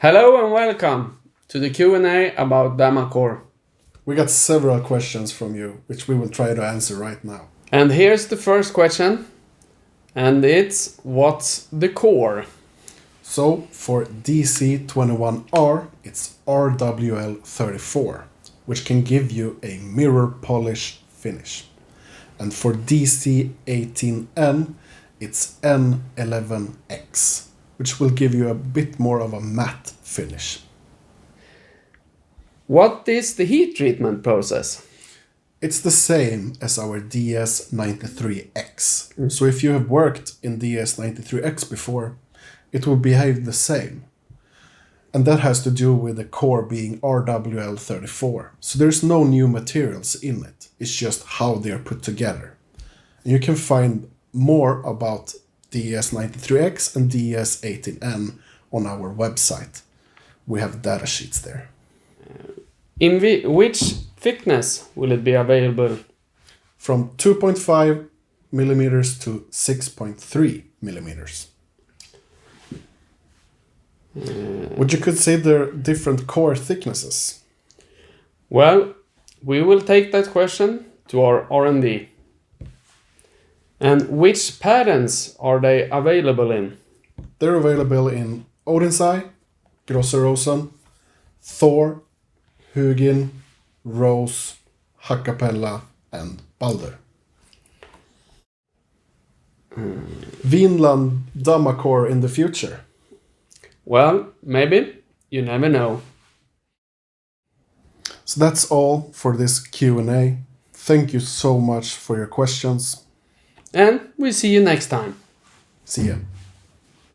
Hello and welcome to the Q&A about Damacore. We got several questions from you, which we will try to answer right now. And here's the first question, and it's what's the core? So for DC21R, it's RWL34, which can give you a mirror polish finish. And for DC18N, it's N11X, which will give you a bit more of a matte finish. What is the heat treatment process? It's the same as our DS93X. So if you have worked in DS93X before, it will behave the same. And that has to do with the core being RWL34. So there's no new materials in it. It's just how they're put together. And you can find more about DS93X and DS18N on our website. We have data sheets there. In which thickness will it be available? From 2.5 millimeters to 6.3 millimeters. Would you consider different core thicknesses? Well, we will take that question to our R&D. And which patterns are they available in? They're available in Odin's-Eye, Grosser Rosen, Thor, Hugin, Rose, Hackapella, and Balder. Vinland Damacore in the future? Well, maybe. You never know. So that's all for this Q&A. Thank you so much for your questions. And we'll see you next time. See ya.